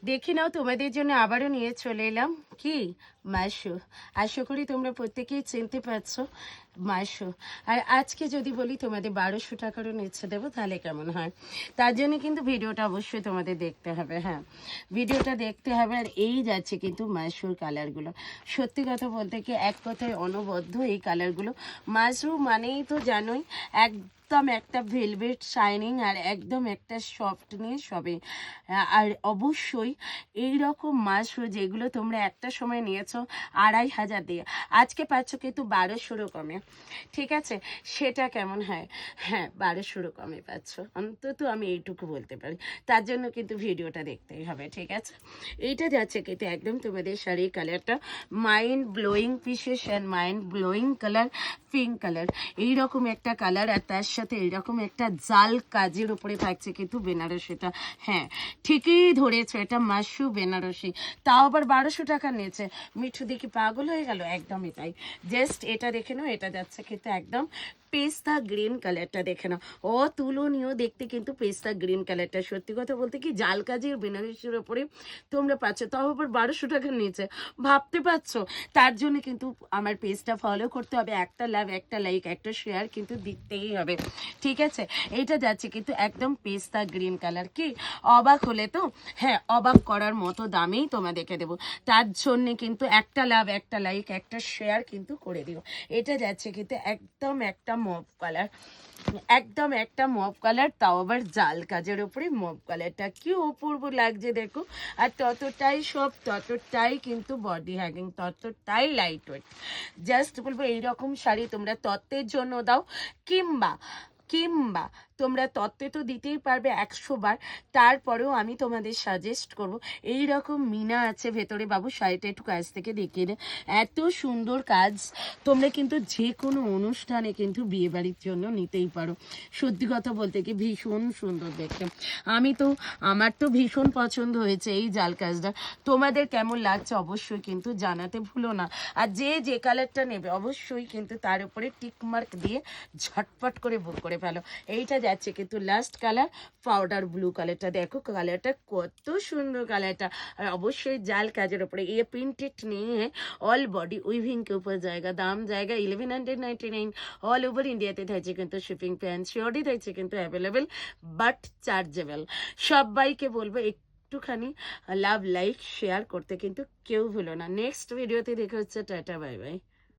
দেখি নাও তোমাদের জন্য আবারও নিয়ে চলে এলাম কি মাশো। আশা করি তোমরা প্রত্যেকেই চিনতে পারছো মাশো। আর আজকে যদি বলি তোমাদের 1200 টাকারও নিচ্ছে দেবো তাহলে কেমন হয়? তার জন্য কিন্তু ভিডিওটা অবশ্যই তোমাদের দেখতে হবে। হ্যাঁ, ভিডিওটা দেখতে হবে। আর এই যাচ্ছে কিন্তু মাশরুর কালারগুলো, সত্যি কথা বলতে কি এক কথায় অনবদ্য এই কালারগুলো। মাশরু মানেই তো জানোই একদম একটা ভেলভেট শাইনিং আর একদম একটা সফট নিয়ে সবে। আর অবশ্যই এই রকম মাশরু যেগুলো তোমরা একটা সময় নিয়েছো 2500 দিয়ে, আজকে পাচ্ছ কিন্তু 1200 কমে। ঠিক আছে, সেটা কেমন হয়? হ্যাঁ, 1200 কমে পাচ্ছ, অন্তত আমি এইটুকু বলতে পারি। তার জন্য কিন্তু ভিডিওটা দেখতেই হবে। ঠিক আছে, এইটা যাচ্ছে কিন্তু একদম তোমাদের শাড়ির কালারটা mind blowing pieces and mind blowing colour, pink colour, এইরকম একটা কালার। আর তার সাথে এইরকম একটা জাল কাজের উপরে থাকছে কিন্তু বেনারসিটা। হ্যাঁ, ঠিকই ধরেছো, এটা মাশরু বেনারসি, তাও আবার 1200 টাকা নিয়েছে। মিঠু দেখি পাগল হয়ে গেল, একদমই তাই। জাস্ট এটা দেখে নাও, এটা যাচ্ছে কিন্তু একদম পেস্তা গ্রিন কালারটা দেখে নাও, অতুলনীয় দেখতে কিন্তু পেস্তা গ্রিন কালারটা। সত্যি কথা বলতে কি জাল কাজের বেনারসির ওপরে তোমরা পাচ্ছ, তাও আবার 1200 টাকা নিয়েছে, ভাবতে পারছো? তার জন্য কিন্তু আমার পেজটা ফলো করতে হবে, একটা লাভ, একটা লাইক, একটা শেয়ার কিন্তু দিতেই হবে। ঠিক আছে, এইটা যাচ্ছে কিন্তু একদম পেস্তা গ্রিন কালার। কি অবাক হলে তো? হ্যাঁ, অবাক করার মতো দামেই তোমাদেরকে দেবো। তার জন্যে কিন্তু একটা লাভ, একটা লাইক, একটা শেয়ার কিন্তু করে দিও। এটা যাচ্ছে কিন্তু একদম একটা মভ কালার, একদম একটা মভ কালার, তাও আবার জাল কাজের উপরে মভ কালারটা কি অপূর্ব লাগছে দেখো। আর ততটাই সব, ততটাই কিন্তু বডি হ্যাগিং, ততটাই লাইট ওয়েট। জাস্ট বলবো এইরকম শাড়ি তোমরা তত্ত্বের জন্য দাও, কিংবা কিংবা তোমরা তত্ত্বে তো দিতেই পারবে 100 বার, তারপরেও আমি তোমাদের সাজেস্ট করব এই রকম মিনা আছে ভেতরে। বাবু শাড়িটা একটু কাছ থেকে দেখিয়ে দে, এত সুন্দর কাজ। তোমরা কিন্তু যে কোনো অনুষ্ঠানে কিন্তু বিয়ে বাড়ির জন্য নিতেই পারো। সত্যি কথা বলতে কি ভীষণ সুন্দর দেখতে, আমার তো ভীষণ পছন্দ হয়েছে এই জাল কাজটা। তোমাদের কেমন লাগছে অবশ্যই কিন্তু জানাতে ভুলো না। আর যে যে কালারটা নেবে অবশ্যই কিন্তু তার উপরে টিক মার্ক দিয়ে ঝটপট করে বুক করে ফেলো। এইটা যাচ্ছে কিন্তু লাস্ট কালার পাউডার ব্লু কালারটা, দেখো কালারটা কত সুন্দর কালারটা। আর অবশ্যই জাল কাজের উপরে এ প্রিন্টেড নিয়ে অল বডি উইভিং के ऊपर जाएगा, দাম জায়গা 1199, অল ওভার ইন্ডিয়াতে থাকছে কিন্তু শিপিং প্যান শিওরই থাকছে কিন্তু অ্যাভেলেবেল, বাট চার্জেবল। সবাইকে বলবো একটুখানি লাভ লাইক শেয়ার করতে কিন্তু কেউ ভুলো না। নেক্সট ভিডিওতে দেখা হচ্ছে, টাটা বাই বাই।